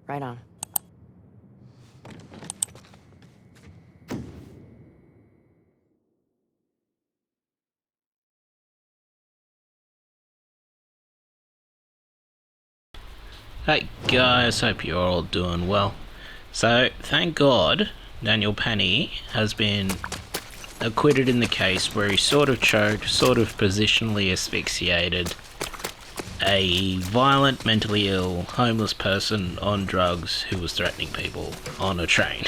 Right on. Hey guys, hope you're all doing well. So, thank God, Daniel Penny has been acquitted in the case where he sort of choked, sort of positionally asphyxiated a violent, mentally ill, homeless person on drugs who was threatening people on a train.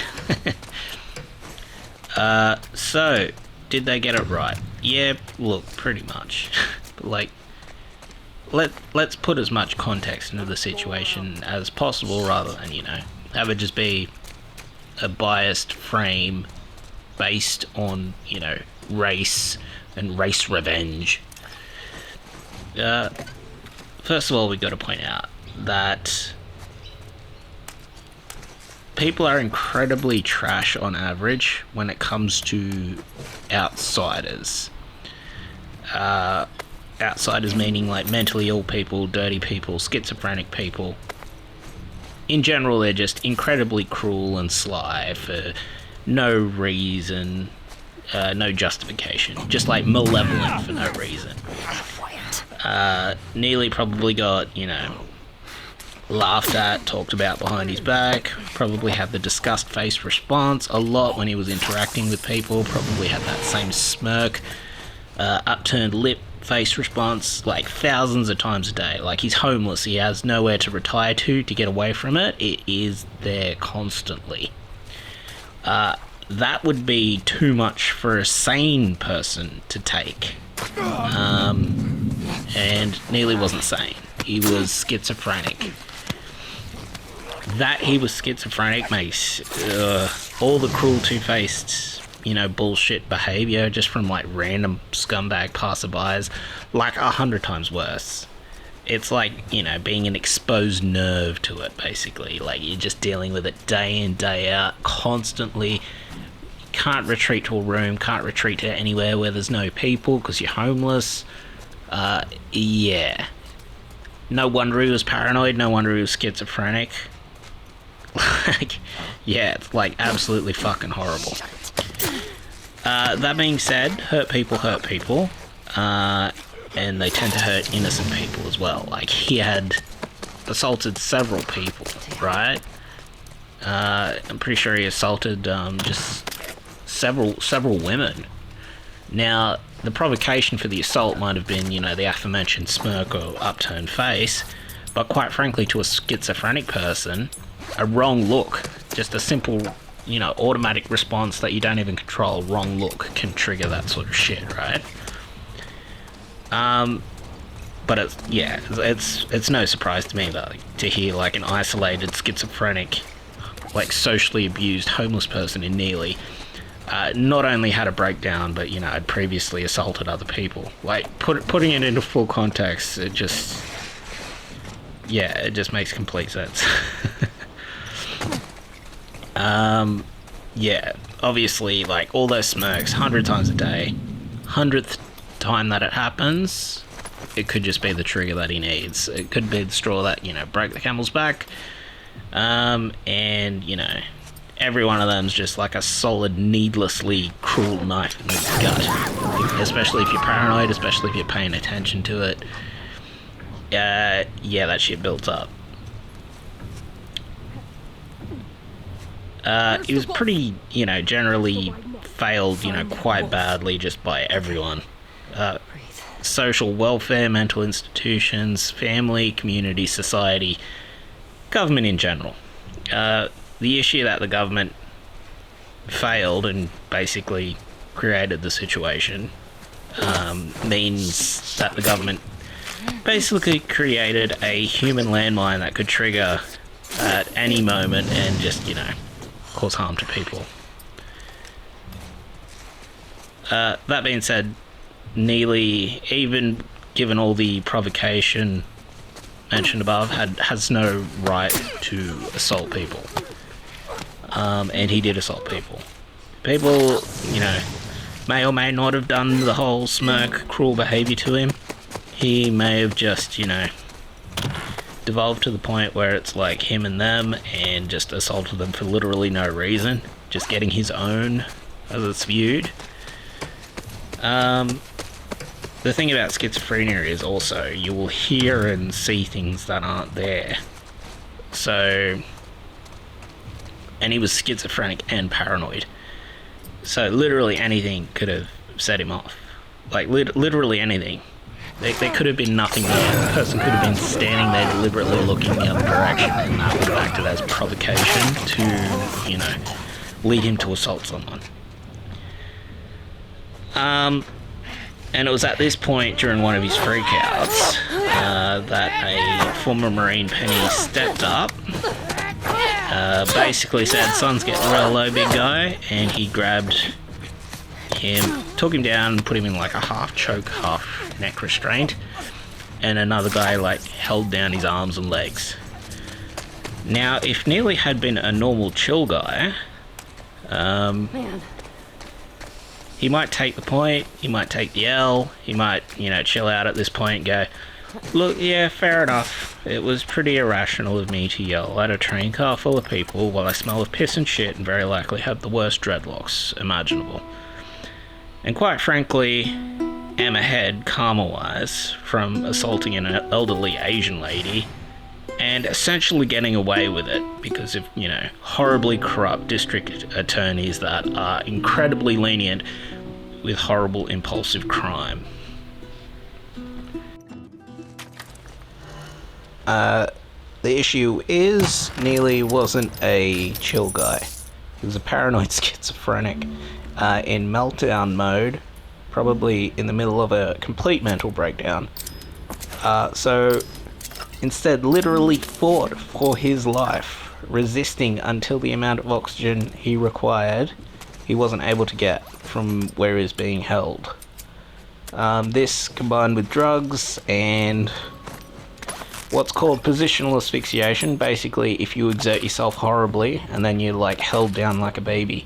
So, did they get it right? Yeah, look, pretty much. But like, let's put as much context into the situation as possible rather than, you know, have it just be a biased frame based on, you know, race and race revenge. First of all, we've got to point out that people are incredibly trash on average when it comes to outsiders. Outsiders meaning like mentally ill people, dirty people, schizophrenic people. In general, they're just incredibly cruel and sly for no reason, no justification. Just like malevolent for no reason. Neely probably got, you know, laughed at, talked about behind his back, probably had the disgust face response a lot when he was interacting with people, probably had that same smirk, upturned lip face response like thousands of times a day. Like, he's homeless, he has nowhere to retire to get away from it. It is there constantly. That would be too much for a sane person to take. And Neely wasn't sane. He was schizophrenic. That he was schizophrenic makes all the cruel, two-faced, you know, bullshit behaviour just from like random scumbag passerbys like 100 times worse. It's like, you know, being an exposed nerve to it, basically. Like, you're just dealing with it day in, day out, constantly. Can't retreat to a room, can't retreat to anywhere where there's no people because you're homeless. Yeah. No wonder he was paranoid, no wonder he was schizophrenic. Like, yeah, it's like absolutely fucking horrible. That being said, hurt people. And they tend to hurt innocent people as well. Like, he had assaulted several people, right? I'm pretty sure he assaulted just several women. Now, the provocation for the assault might have been, you know, the aforementioned smirk or upturned face, but quite frankly, to a schizophrenic person, a wrong look, just a simple, you know, automatic response that you don't even control, wrong look, can trigger that sort of shit, right? But it's no surprise to me that to hear like an isolated schizophrenic, like socially abused homeless person in Neely, not only had a breakdown, but you know had previously assaulted other people. Like putting it into full context, it just makes complete sense. Obviously, like all those smirks, 100 times a day, 100th time that it happens, it could just be the trigger that he needs. It could be the straw that, you know, broke the camel's back. And, you know, every one of them's just like a solid, needlessly cruel knife in the gut. Especially if you're paranoid, especially if you're paying attention to it. That shit builds up. It was pretty, you know, generally failed, you know, quite badly just by everyone. Social welfare, mental institutions, family, community, society, government in general. The issue that the government failed and basically created the situation means that the government basically created a human landmine that could trigger at any moment and just, you know, cause harm to people. That being said, Neely, even given all the provocation mentioned above, has no right to assault people. And he did assault people. People, you know, may or may not have done the whole smirk, cruel behaviour to him. He may have just, you know, devolved to the point where it's like him and them and just assaulted them for literally no reason, just getting his own, as it's viewed. The thing about schizophrenia is also you will hear and see things that aren't there. So, and he was schizophrenic and paranoid. So literally anything could have set him off. Like literally anything. There could have been nothing there. The person could have been standing there deliberately looking the other direction, and that would have acted as provocation to, you know, lead him to assault someone. And it was at this point during one of his freakouts that a former Marine Penny stepped up, basically said, "Son's getting real low, big guy," and he grabbed him, took him down and put him in like a half choke, half neck restraint, and another guy like held down his arms and legs. Now, if Neely had been a normal chill guy, he might take the point, he might take the L, he might, you know, chill out at this point and go, "Look, yeah, fair enough. It was pretty irrational of me to yell at a train car full of people while I smell of piss and shit and very likely have the worst dreadlocks imaginable. And quite frankly, am ahead, karma-wise, from assaulting an elderly Asian lady and essentially getting away with it because of, you know, horribly corrupt district attorneys that are incredibly lenient with horrible impulsive crime." The issue is Neely wasn't a chill guy. He was a paranoid schizophrenic in meltdown mode, probably in the middle of a complete mental breakdown. So instead literally fought for his life, resisting until the amount of oxygen he required he wasn't able to get from where he was being held. This combined with drugs and what's called positional asphyxiation. Basically, if you exert yourself horribly and then you're like held down like a baby,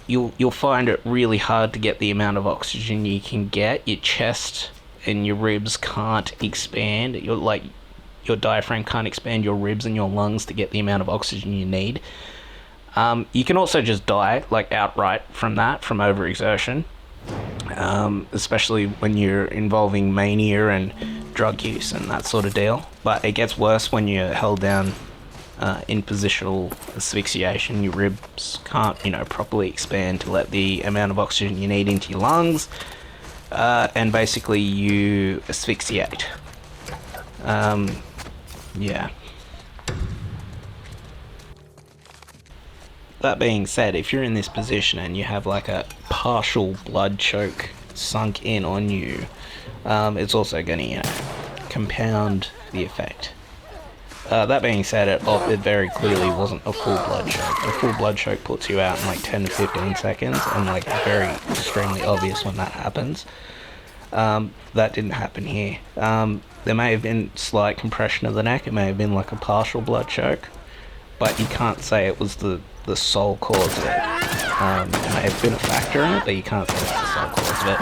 you'll find it really hard to get the amount of oxygen you can get. Your chest and your ribs can't expand. Your diaphragm can't expand your ribs and your lungs to get the amount of oxygen you need. You can also just die, like outright from overexertion, especially when you're involving mania and drug use and that sort of deal. But it gets worse when you're held down in positional asphyxiation. Your ribs can't, properly expand to let the amount of oxygen you need into your lungs, and basically you asphyxiate. Yeah. That being said, if you're in this position and you have like a partial blood choke sunk in on you, it's also going to, compound the effect. That being said, it very clearly wasn't a full blood choke. A full blood choke puts you out in like 10 to 15 seconds, and like very extremely obvious when that happens. That didn't happen here. There may have been slight compression of the neck, it may have been like a partial blood choke, but you can't say it was the sole cause of it. It may have been a factor in it, but you can't say it's the sole cause of it.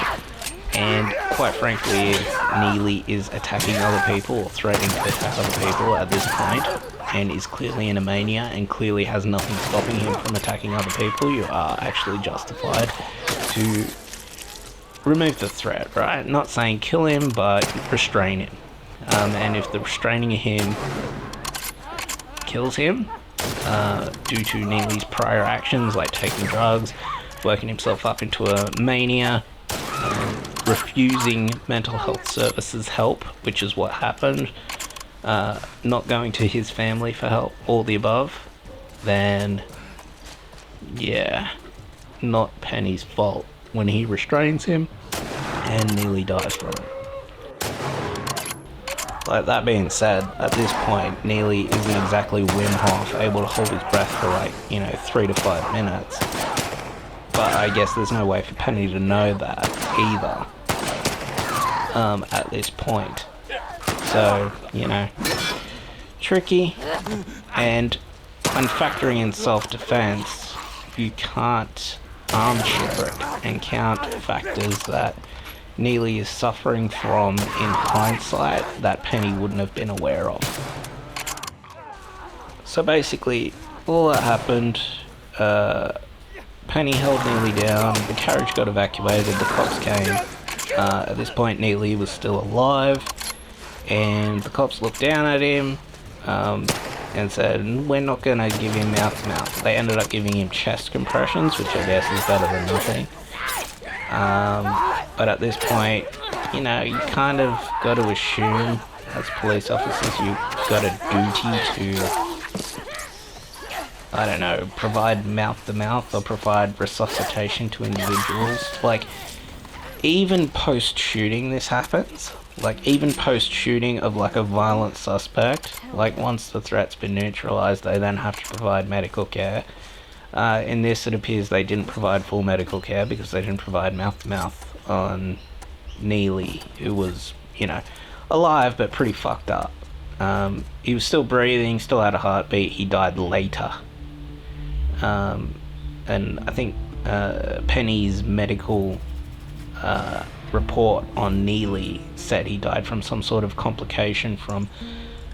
And quite frankly, Neely is attacking other people or threatening to attack other people at this point, and is clearly in a mania and clearly has nothing stopping him from attacking other people. You are actually justified to remove the threat, right? Not saying kill him, but restrain him. And if the restraining him kills him, due to Neely's prior actions like taking drugs, working himself up into a mania, refusing mental health services help, which is what happened, not going to his family for help, all the above, then yeah, not Penny's fault when he restrains him and Neely dies from it. Like, that being said, at this point, Neely isn't exactly Wim Hof, able to hold his breath for like, 3 to 5 minutes. But I guess there's no way for Penny to know that either, at this point. So, tricky. And when factoring in self-defense, you can't armchair it and count factors that Neely is suffering from in hindsight that Penny wouldn't have been aware of. So basically, all that happened, Penny held Neely down, the carriage got evacuated, the cops came. At this point, Neely was still alive, and the cops looked down at him and said, we're not going to give him mouth-to-mouth. They ended up giving him chest compressions, which I guess is better than nothing. But at this point, you kind of got to assume, as police officers, you've got a duty to, provide mouth-to-mouth or provide resuscitation to individuals. Like, even post-shooting this happens. Like, even post-shooting of, like, a violent suspect, like, once the threat's been neutralized, they then have to provide medical care. In this, it appears they didn't provide full medical care because they didn't provide mouth-to-mouth on Neely, who was, alive but pretty fucked up. He was still breathing, still had a heartbeat. He died later. And I think Penny's medical report on Neely said he died from some sort of complication from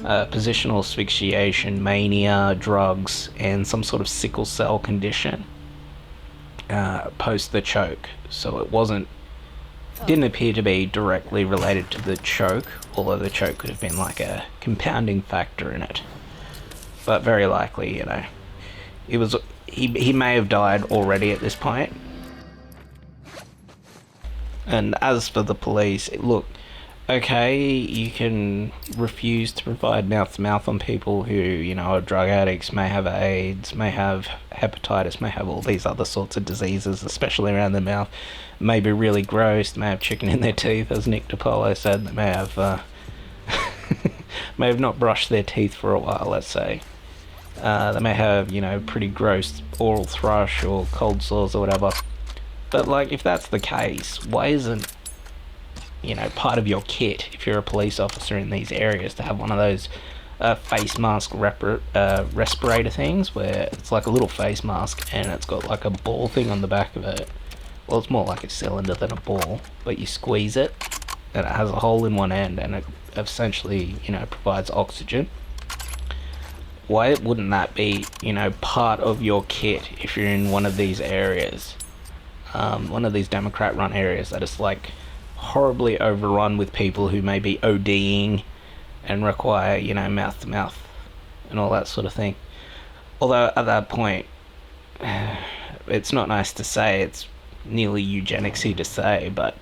positional asphyxiation, mania, drugs, and some sort of sickle cell condition post the choke. So it didn't appear to be directly related to the choke, although the choke could have been like a compounding factor in it. But very likely, he may have died already at this point. And as for the police, look, okay, you can refuse to provide mouth-to-mouth on people who, are drug addicts, may have AIDS, may have hepatitis, may have all these other sorts of diseases, especially around the mouth, may be really gross, they may have chicken in their teeth, as Nick DiPaolo said, they may have, may have not brushed their teeth for a while, let's say. They may have, pretty gross oral thrush or cold sores or whatever. But, like, if that's the case, why isn't, part of your kit, if you're a police officer in these areas, to have one of those face mask respirator things, where it's like a little face mask and it's got like a ball thing on the back of it. Well, it's more like a cylinder than a ball, but you squeeze it and it has a hole in one end and it essentially, provides oxygen. Why wouldn't that be, part of your kit if you're in one of these areas? One of these Democrat-run areas that is like horribly overrun with people who may be ODing and require, mouth-to-mouth and all that sort of thing. Although at that point, it's not nice to say, it's nearly eugenicsy to say, but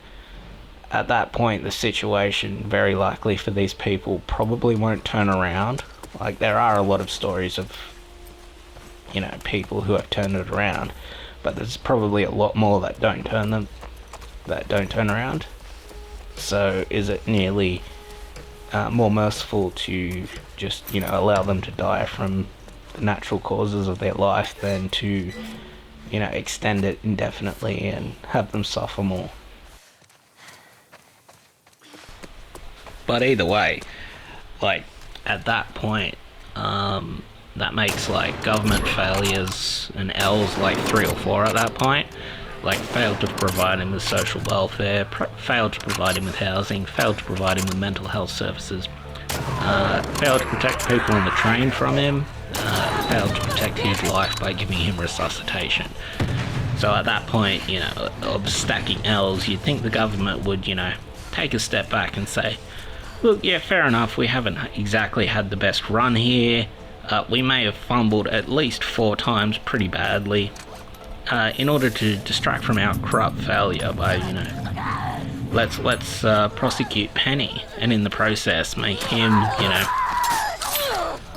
at that point the situation very likely for these people probably won't turn around. Like, there are a lot of stories of, you know, people who have turned it around, but there's probably a lot more that don't turn around. So is it nearly more merciful to just, you know, allow them to die from the natural causes of their life than to, you know, extend it indefinitely and have them suffer more? But either way, like, at that point, that makes, like, government failures and L's like 3 or 4 at that point. Like, failed to provide him with social welfare, failed to provide him with housing, failed to provide him with mental health services, failed to protect people on the train from him, failed to protect his life by giving him resuscitation. So at that point, you know, of stacking L's, you'd think the government would, you know, take a step back and say, look, yeah, fair enough, we haven't exactly had the best run here. We may have fumbled at least 4 times pretty badly. In order to distract from our corrupt failure by, you know, let's prosecute Penny, and in the process make him, you know,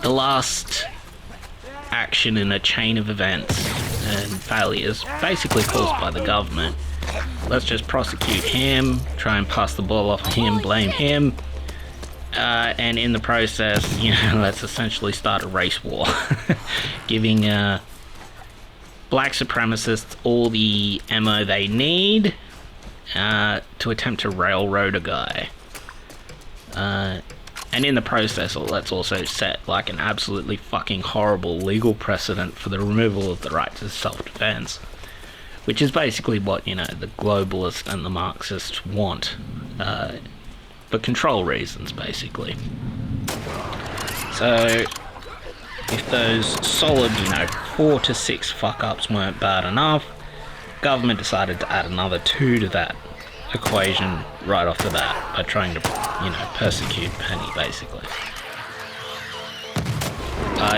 the last action in a chain of events and failures basically caused by the government. Let's just prosecute him, try and pass the ball off him, blame him, and in the process, you know, let's essentially start a race war, giving black supremacists all the ammo they need to attempt to railroad a guy. And in the process, let's also set, like, an absolutely fucking horrible legal precedent for the removal of the right to self-defense, which is basically what, you know, the globalists and the Marxists want, for control reasons, basically. So, if those solid, you know, 4 to 6 fuck-ups weren't bad enough, government decided to add another 2 to that equation right off the bat by trying to, you know, persecute Penny, basically.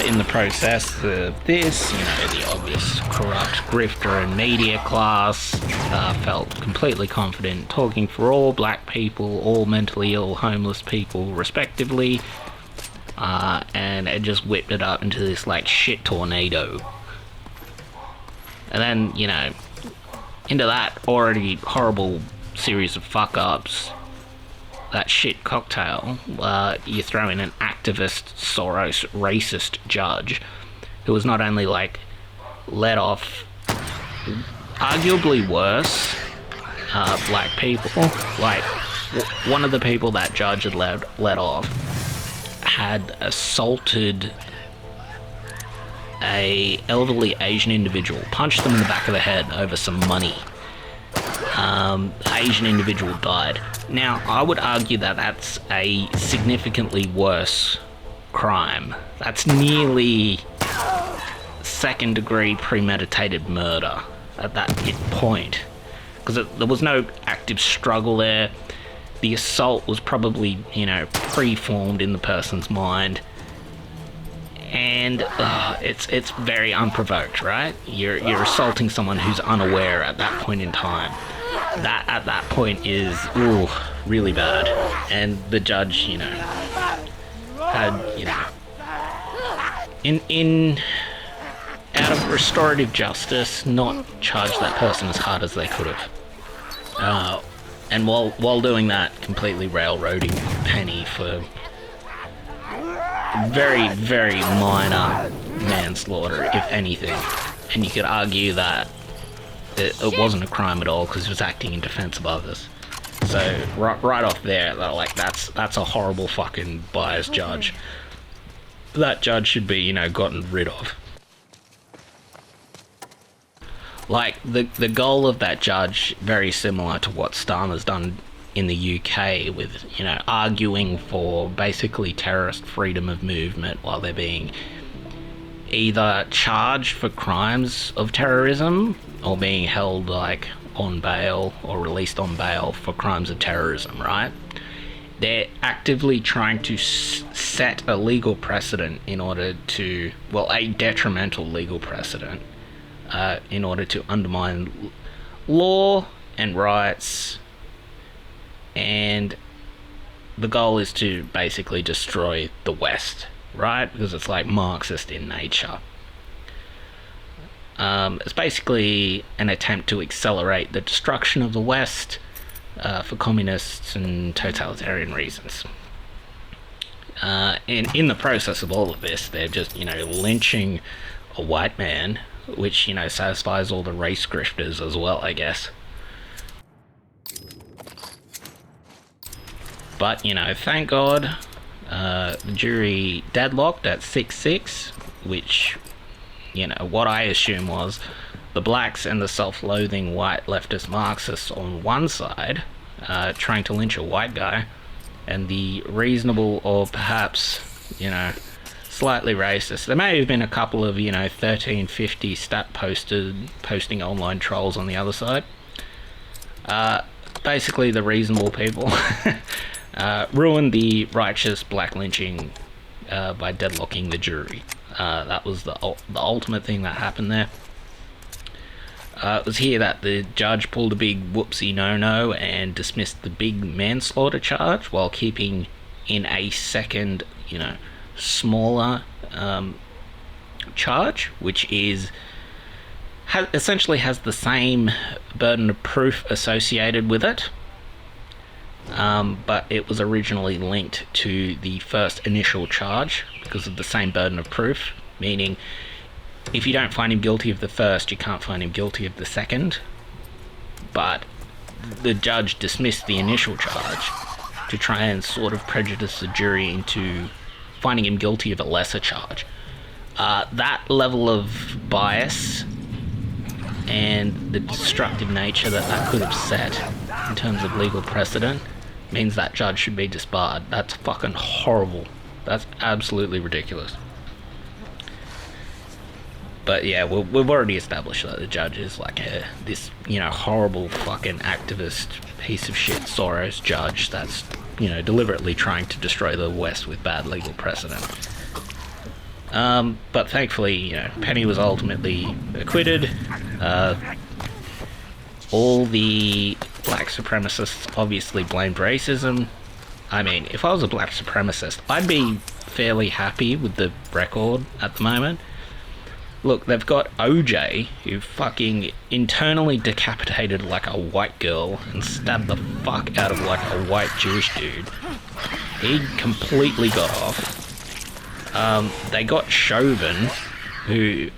In the process of this, you know, the obvious corrupt grifter and media class felt completely confident talking for all black people, all mentally ill, homeless people, respectively, and it just whipped it up into this, like, shit tornado. And then, you know, into that already horrible series of fuck-ups, that shit cocktail, you throw in an activist, Soros, racist judge who was not only, like, let off arguably worse black people, like, one of the people that judge had let off had assaulted a elderly Asian individual, punched them in the back of the head over some money. The Asian individual died. Now, I would argue that that's a significantly worse crime. That's nearly second-degree premeditated murder at that point. Because there was no active struggle there. The assault was probably, you know, preformed in the person's mind. And it's very unprovoked, right? You're assaulting someone who's unaware at that point in time. That at that point is really bad. And the judge, you know, had, you know, in out of restorative justice, not charged that person as hard as they could have. And while doing that, completely railroading Penny for very, very minor manslaughter, if anything. And you could argue that it wasn't a crime at all because he was acting in defense of others. So right off there, like, that's a horrible fucking biased judge. That judge should be, you know, gotten rid of. Like, the goal of that judge, very similar to what Starmer's done in the UK with, you know, arguing for basically terrorist freedom of movement while they're being either charged for crimes of terrorism or being held, like, on bail or released on bail for crimes of terrorism, right? they're actively trying to set a legal precedent in order to, well, a detrimental legal precedent, in order to undermine law and rights, and the goal is to basically destroy the West, right? Because it's like Marxist in nature. It's basically an attempt to accelerate the destruction of the West for communists and totalitarian reasons. And in the process of all of this, they're just, lynching a white man, which, satisfies all the race grifters as well, I guess. But, thank God, the jury deadlocked at 6-6, which, what I assume was the blacks and the self-loathing white leftist Marxists on one side, trying to lynch a white guy, and the reasonable or perhaps, slightly racist. There may have been a couple of, 1350 stat posting online trolls on the other side. Basically, the reasonable people ruined the righteous black lynching by deadlocking the jury. That was the ultimate thing that happened there. It was here that the judge pulled a big whoopsie no-no and dismissed the big manslaughter charge while keeping in a second, smaller charge, which essentially has the same burden of proof associated with it, but it was originally linked to the first initial charge because of the same burden of proof, meaning if you don't find him guilty of the first, you can't find him guilty of the second. But the judge dismissed the initial charge to try and sort of prejudice the jury into finding him guilty of a lesser charge. That level of bias and the destructive nature that could have set in terms of legal precedent means that judge should be disbarred. That's fucking horrible. That's absolutely ridiculous. But yeah, we've already established that the judge is like this, horrible fucking activist piece of shit Soros judge that's, deliberately trying to destroy the West with bad legal precedent. But thankfully, Penny was ultimately acquitted. All the black supremacists obviously blamed racism. I mean, if I was a black supremacist, I'd be fairly happy with the record at the moment. Look, they've got OJ, who fucking internally decapitated like a white girl and stabbed the fuck out of like a white Jewish dude. He completely got off. They got Chauvin, who,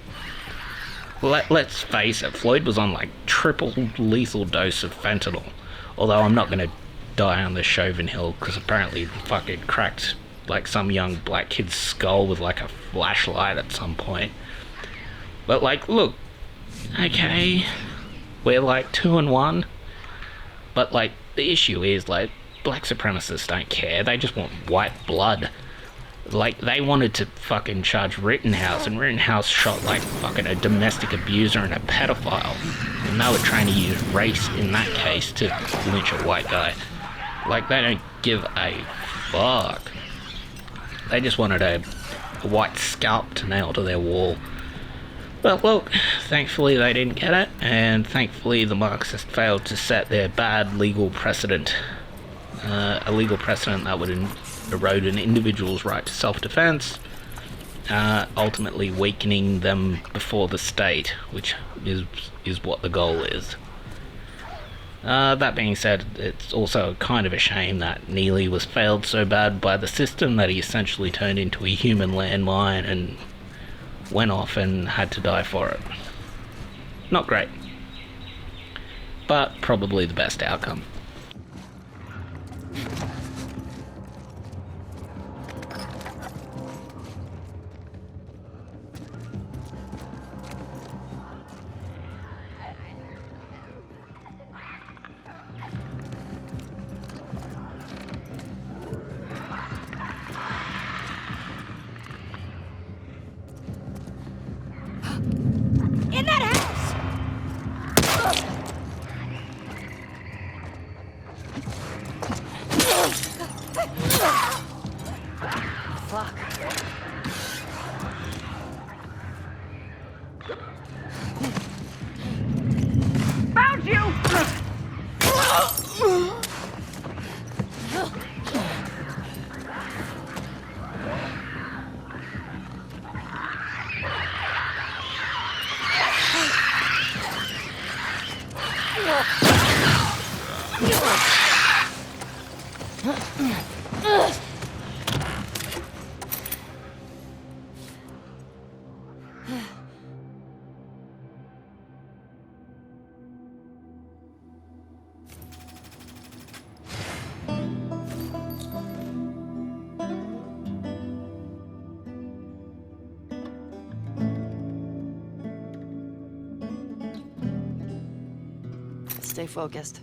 let's face it, Floyd was on like triple lethal dose of fentanyl. Although I'm not gonna die on the Chauvin hill, because apparently he fucking cracked like some young black kid's skull with like a flashlight at some point. But like, look, okay, we're like 2-1, but like the issue is like black supremacists don't care. They just want white blood. Like they wanted to fucking charge Rittenhouse, and Rittenhouse shot like fucking a domestic abuser and a pedophile, and they were trying to use race in that case to lynch a white guy. Like they don't give a fuck. They just wanted a white scalp to nail to their wall. But look, thankfully they didn't get it, and thankfully the Marxists failed to set their bad legal precedent. A legal precedent that would erode an individual's right to self-defense, ultimately weakening them before the state, which is what the goal is. That being said, it's also kind of a shame that Neely was failed so bad by the system that he essentially turned into a human landmine and went off and had to die for it. Not great, but probably the best outcome. In that house! Stay focused.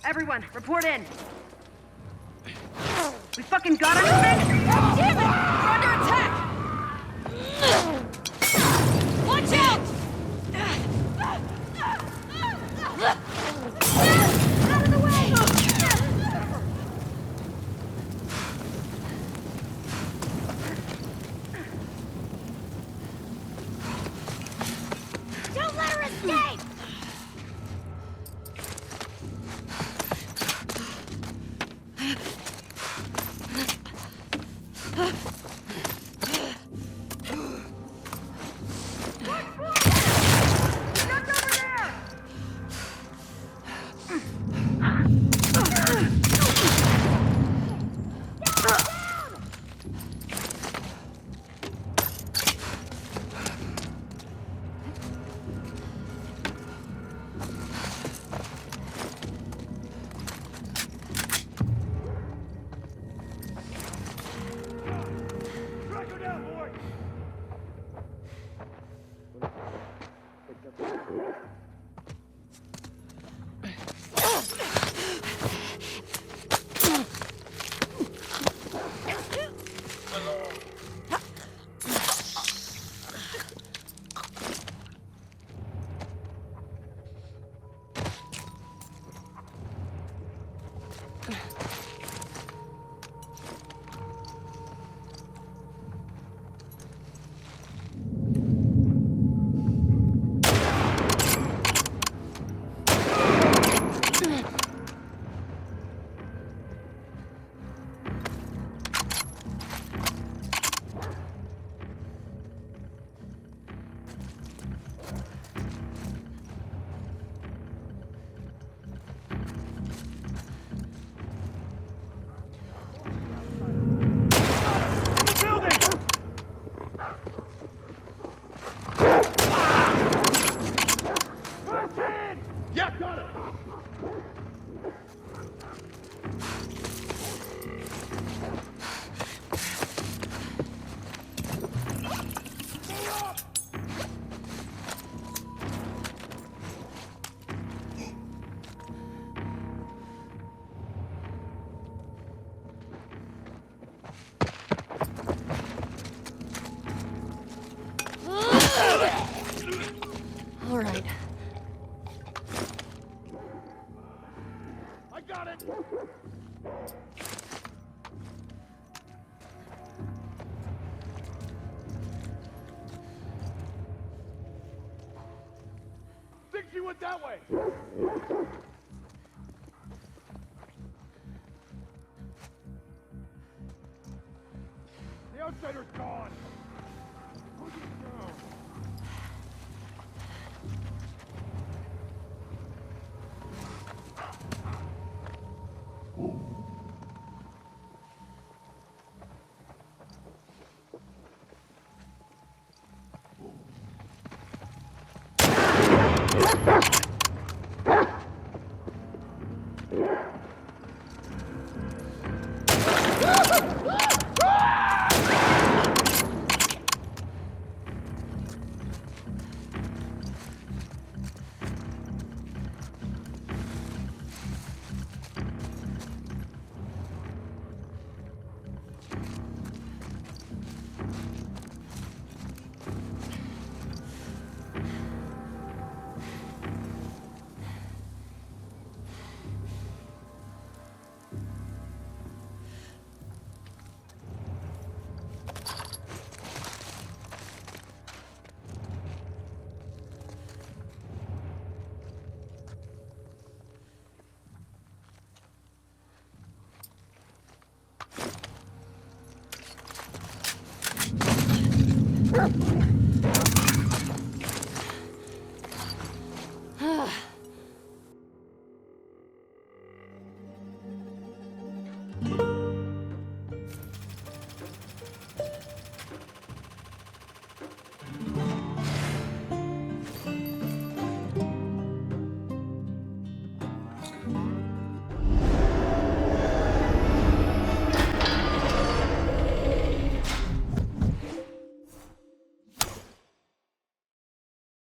Everyone, report in. We fucking got anything? Damn it! We're under attack! Watch out! Out of the way! Don't let her escape! All right. I got it! Think she went that way! The outsider's gone! Where'd he go?